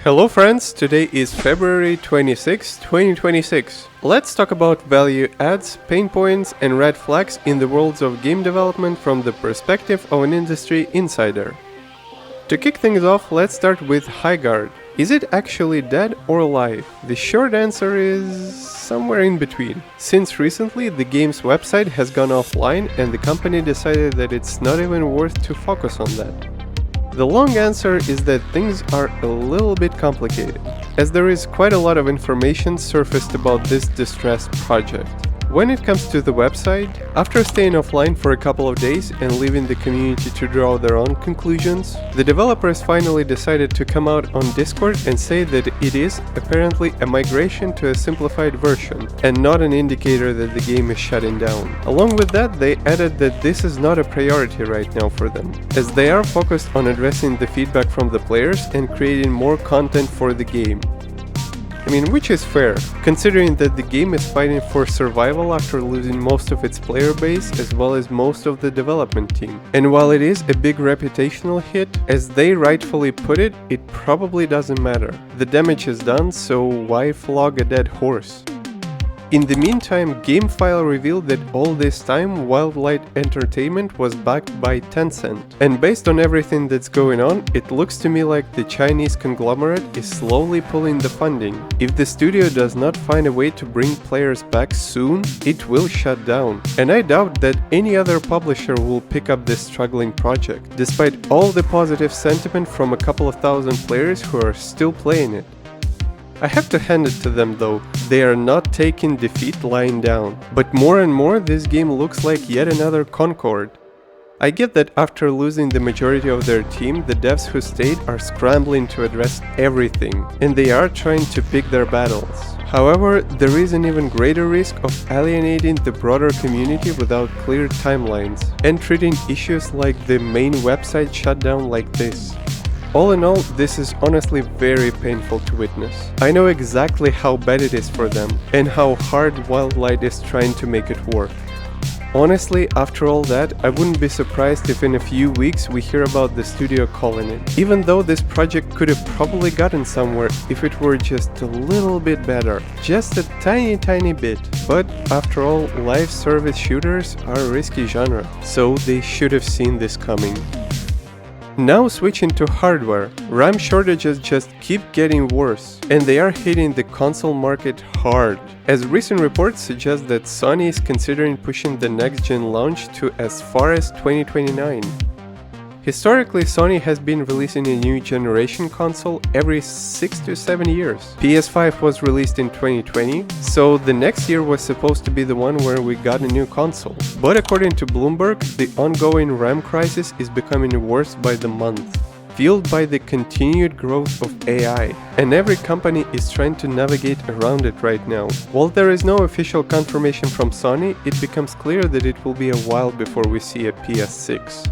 Hello friends, today is February 26, 2026. Let's talk about value adds, pain points and red flags in the worlds of game development from the perspective of an industry insider. To kick things off, let's start with Highguard. Is it actually dead or alive? The short answer is somewhere in between. Since recently the game's website has gone offline and the company decided that it's not even worth to focus on that. The long answer is that things are a little bit complicated, as there is quite a lot of information surfaced about this distressed project. When it comes to the website, after staying offline for a couple of days and leaving the community to draw their own conclusions, the developers finally decided to come out on Discord and say that it is apparently a migration to a simplified version and not an indicator that the game is shutting down. Along with that, they added that this is not a priority right now for them, as they are focused on addressing the feedback from the players and creating more content for the game. Which is fair, considering that the game is fighting for survival after losing most of its player base as well as most of the development team. And while it is a big reputational hit, as they rightfully put it, it probably doesn't matter. The damage is done, so why flog a dead horse? In the meantime, GameFile revealed that all this time Wildlight Entertainment was backed by Tencent. And based on everything that's going on, it looks to me like the Chinese conglomerate is slowly pulling the funding. If the studio does not find a way to bring players back soon, it will shut down. And I doubt that any other publisher will pick up this struggling project, despite all the positive sentiment from a couple of thousand players who are still playing it. I have to hand it to them though, they are not taking defeat lying down. But more and more this game looks like yet another Concord. I get that after losing the majority of their team, the devs who stayed are scrambling to address everything, and they are trying to pick their battles. However, there is an even greater risk of alienating the broader community without clear timelines, and treating issues like the main website shutdown like this. All in all, this is honestly very painful to witness. I know exactly how bad it is for them, and how hard Wildlight is trying to make it work. Honestly, after all that, I wouldn't be surprised if in a few weeks we hear about the studio calling it. Even though this project could have probably gotten somewhere if it were just a little bit better. Just a tiny bit. But after all, live service shooters are a risky genre, so they should have seen this coming. Now switching to hardware, RAM shortages just keep getting worse, and they are hitting the console market hard, as recent reports suggest that Sony is considering pushing the next-gen launch to as far as 2029. Historically, Sony has been releasing a new generation console every 6 to 7 years. PS5 was released in 2020, so the next year was supposed to be the one where we got a new console. But according to Bloomberg, the ongoing RAM crisis is becoming worse by the month, fueled by the continued growth of AI, and every company is trying to navigate around it right now. While there is no official confirmation from Sony, it becomes clear that it will be a while before we see a PS6.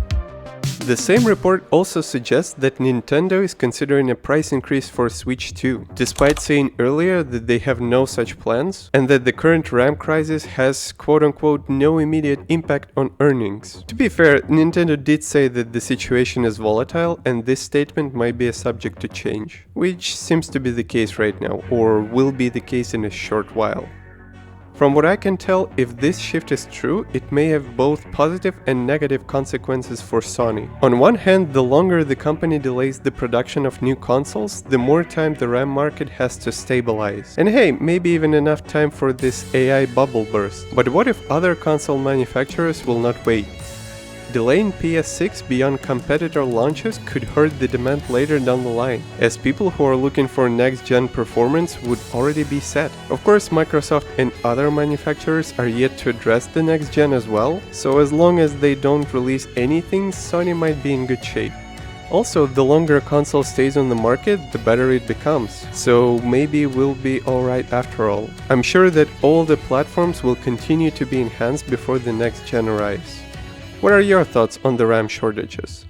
The same report also suggests that Nintendo is considering a price increase for Switch 2, despite saying earlier that they have no such plans, and that the current RAM crisis has quote-unquote no immediate impact on earnings. To be fair, Nintendo did say that the situation is volatile and this statement might be a subject to change, which seems to be the case right now, or will be the case in a short while. From what I can tell, if this shift is true, it may have both positive and negative consequences for Sony. On one hand, the longer the company delays the production of new consoles, the more time the RAM market has to stabilize. And hey, maybe even enough time for this AI bubble burst. But what if other console manufacturers will not wait? Delaying PS6 beyond competitor launches could hurt the demand later down the line, as people who are looking for next-gen performance would already be set. Of course, Microsoft and other manufacturers are yet to address the next-gen as well, so as long as they don't release anything, Sony might be in good shape. Also, the longer a console stays on the market, the better it becomes, so maybe we'll be alright after all. I'm sure that all the platforms will continue to be enhanced before the next gen arrives. What are your thoughts on the RAM shortages?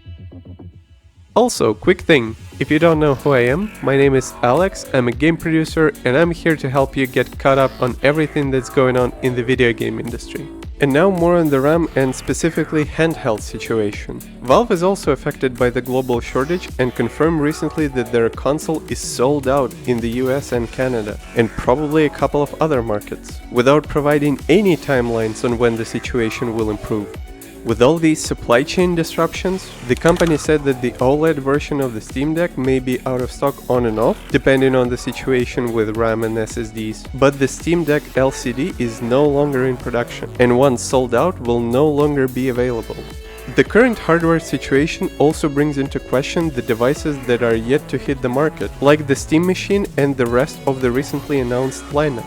Also, quick thing, if you don't know who I am, my name is Alex, I'm a game producer and I'm here to help you get caught up on everything that's going on in the video game industry. And now more on the RAM and specifically handheld situation. Valve is also affected by the global shortage and confirmed recently that their console is sold out in the US and Canada, and probably a couple of other markets, without providing any timelines on when the situation will improve. With all these supply chain disruptions, the company said that the OLED version of the Steam Deck may be out of stock on and off, depending on the situation with RAM and SSDs. But the Steam Deck LCD is no longer in production, and once sold out will no longer be available. The current hardware situation also brings into question the devices that are yet to hit the market, like the Steam Machine and the rest of the recently announced lineup.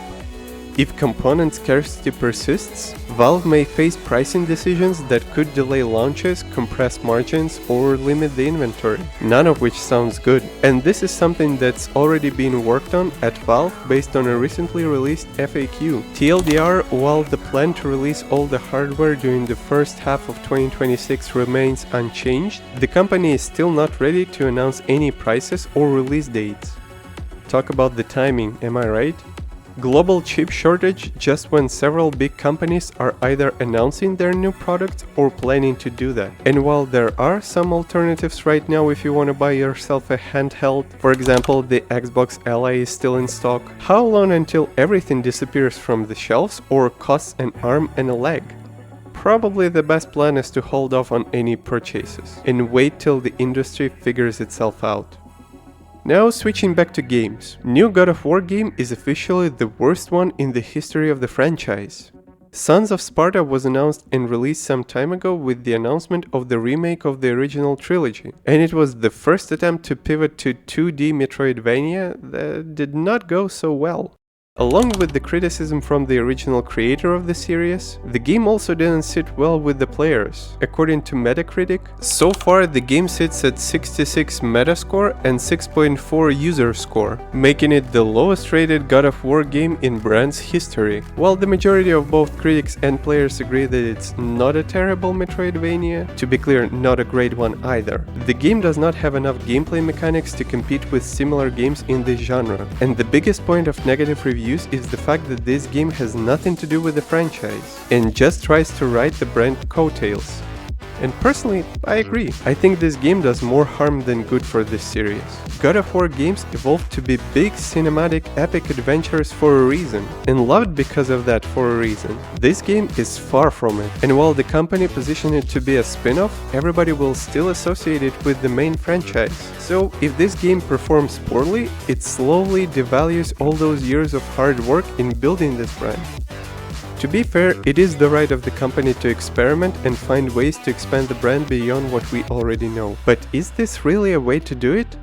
If component scarcity persists, Valve may face pricing decisions that could delay launches, compress margins, or limit the inventory, none of which sounds good. And this is something that's already been worked on at Valve based on a recently released FAQ. TLDR, while the plan to release all the hardware during the first half of 2026 remains unchanged, the company is still not ready to announce any prices or release dates. Talk about the timing, am I right? Global chip shortage just when several big companies are either announcing their new products or planning to do that. And while there are some alternatives right now if you want to buy yourself a handheld, for example the Xbox Ally is still in stock, how long until everything disappears from the shelves or costs an arm and a leg? Probably the best plan is to hold off on any purchases and wait till the industry figures itself out. Now switching back to games, new God of War game is officially the worst one in the history of the franchise. Sons of Sparta was announced and released some time ago with the announcement of the remake of the original trilogy, and it was the first attempt to pivot to 2D Metroidvania that did not go so well. Along with the criticism from the original creator of the series, the game also didn't sit well with the players. According to Metacritic, so far the game sits at 66 Metascore and 6.4 user score, making it the lowest rated God of War game in brand's history. While the majority of both critics and players agree that it's not a terrible Metroidvania, to be clear, not a great one either, the game does not have enough gameplay mechanics to compete with similar games in this genre, and the biggest point of negative reviews is the fact that this game has nothing to do with the franchise and just tries to ride the brand coattails. And personally, I agree. I think this game does more harm than good for this series. God of War games evolved to be big cinematic epic adventures for a reason, and loved because of that for a reason. This game is far from it, and while the company positioned it to be a spin-off, everybody will still associate it with the main franchise. So if this game performs poorly, it slowly devalues all those years of hard work in building this brand. To be fair, it is the right of the company to experiment and find ways to expand the brand beyond what we already know. But is this really a way to do it?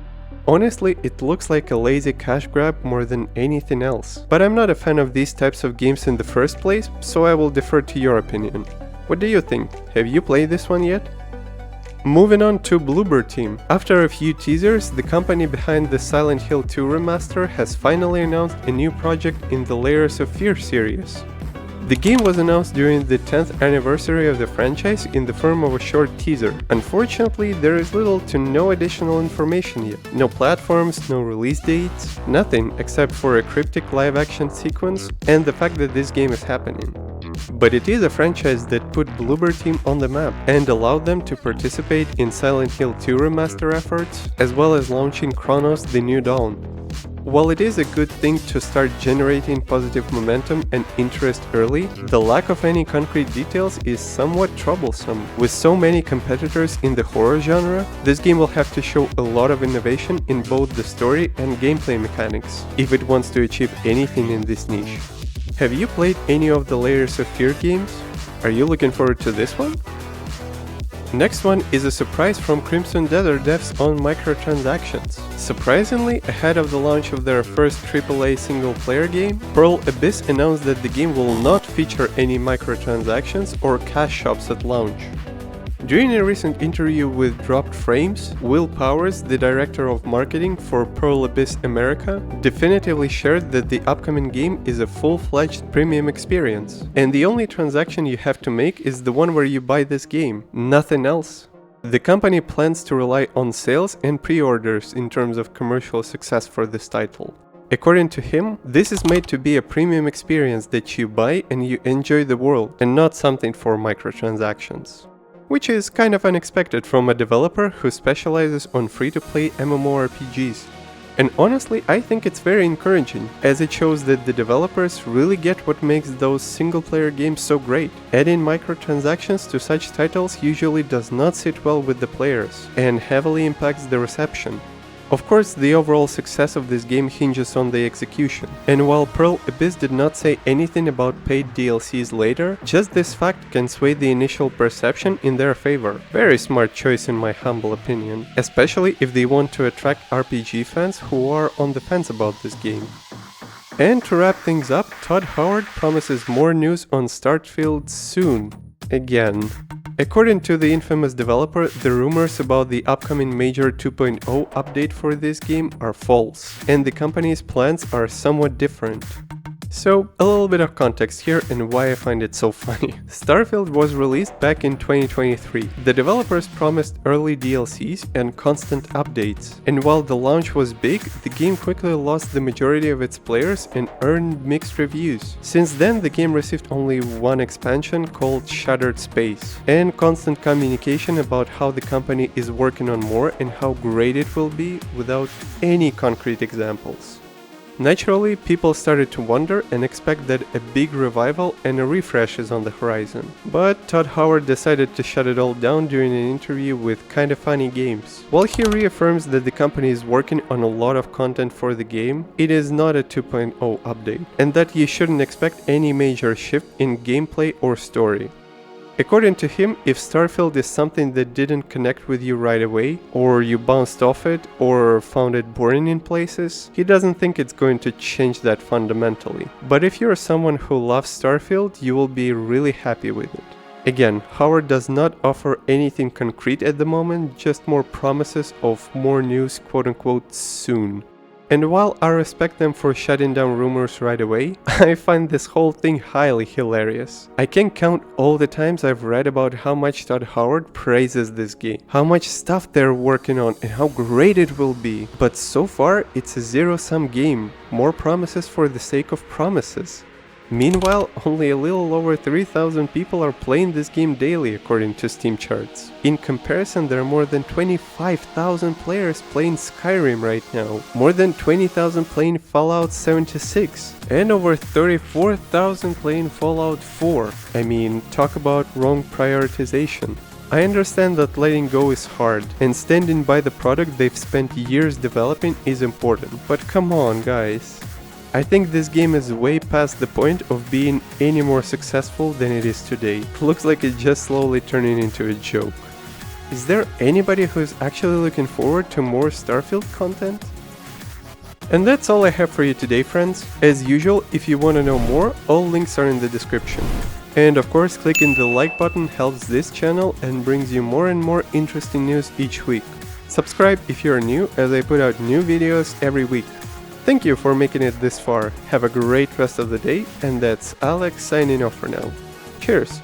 Honestly, it looks like a lazy cash grab more than anything else. But I'm not a fan of these types of games in the first place, so I will defer to your opinion. What do you think? Have you played this one yet? Moving on to Bloober Team. After a few teasers, the company behind the Silent Hill 2 remaster has finally announced a new project in the Layers of Fear series. The game was announced during the 10th anniversary of the franchise in the form of a short teaser. Unfortunately, there is little to no additional information yet. No platforms, no release dates, nothing except for a cryptic live-action sequence and the fact that this game is happening. But it is a franchise that put Bloober Team on the map and allowed them to participate in Silent Hill 2 remaster efforts, as well as launching Chronos: The New Dawn. While it is a good thing to start generating positive momentum and interest early, the lack of any concrete details is somewhat troublesome. With so many competitors in the horror genre, this game will have to show a lot of innovation in both the story and gameplay mechanics, if it wants to achieve anything in this niche. Have you played any of the Layers of Fear games? Are you looking forward to this one? Next one is a surprise from Crimson Desert devs on Microtransactions. Surprisingly, ahead of the launch of their first AAA single-player game, Pearl Abyss announced that the game will not feature any microtransactions or cash shops at launch. During a recent interview with Dropped Frames, Will Powers, the director of marketing for Pearl Abyss America, definitively shared that the upcoming game is a full-fledged premium experience, and the only transaction you have to make is the one where you buy this game, nothing else. The company plans to rely on sales and pre-orders in terms of commercial success for this title. According to him, this is made to be a premium experience that you buy and you enjoy the world, and not something for microtransactions. Which is kind of unexpected from a developer who specializes on free-to-play MMORPGs. And honestly, I think it's very encouraging, as it shows that the developers really get what makes those single-player games so great. Adding microtransactions to such titles usually does not sit well with the players, and heavily impacts the reception. Of course, the overall success of this game hinges on the execution, and while Pearl Abyss did not say anything about paid DLCs later, just this fact can sway the initial perception in their favor. Very smart choice in my humble opinion, especially if they want to attract RPG fans who are on the fence about this game. And to wrap things up, Todd Howard promises more news on Starfield soon. Again. According to the infamous developer, the rumors about the upcoming major 2.0 update for this game are false, and the company's plans are somewhat different. So, a little bit of context here and why I find it so funny. Starfield was released back in 2023. The developers promised early DLCs and constant updates, and while the launch was big, the game quickly lost the majority of its players and earned mixed reviews. Since then, the game received only one expansion called Shattered Space, and constant communication about how the company is working on more and how great it will be without any concrete examples. Naturally, people started to wonder and expect that a big revival and a refresh is on the horizon. But Todd Howard decided to shut it all down during an interview with Kinda Funny Games. While he reaffirms that the company is working on a lot of content for the game, it is not a 2.0 update, and that you shouldn't expect any major shift in gameplay or story. According to him, if Starfield is something that didn't connect with you right away, or you bounced off it, or found it boring in places, he doesn't think it's going to change that fundamentally. But if you're someone who loves Starfield, you will be really happy with it. Again, Howard does not offer anything concrete at the moment, just more promises of more news quote-unquote soon. And while I respect them for shutting down rumors right away, I find this whole thing highly hilarious. I can't count all the times I've read about how much Todd Howard praises this game, how much stuff they're working on and how great it will be. But so far, it's a zero-sum game, more promises for the sake of promises. Meanwhile, only a little over 3,000 people are playing this game daily according to Steam charts. In comparison, there are more than 25,000 players playing Skyrim right now, more than 20,000 playing Fallout 76, and over 34,000 playing Fallout 4. I mean, talk about wrong prioritization. I understand that letting go is hard, and standing by the product they've spent years developing is important, but come on guys. I think this game is way past the point of being any more successful than it is today. Looks like it's just slowly turning into a joke. Is there anybody who's actually looking forward to more Starfield content? And that's all I have for you today, friends. As usual, if you want to know more, all links are in the description. And of course, clicking the like button helps this channel and brings you more and more interesting news each week. Subscribe if you're new, as I put out new videos every week. Thank you for making it this far. Have a great rest of the day, and that's Alex signing off for now. Cheers!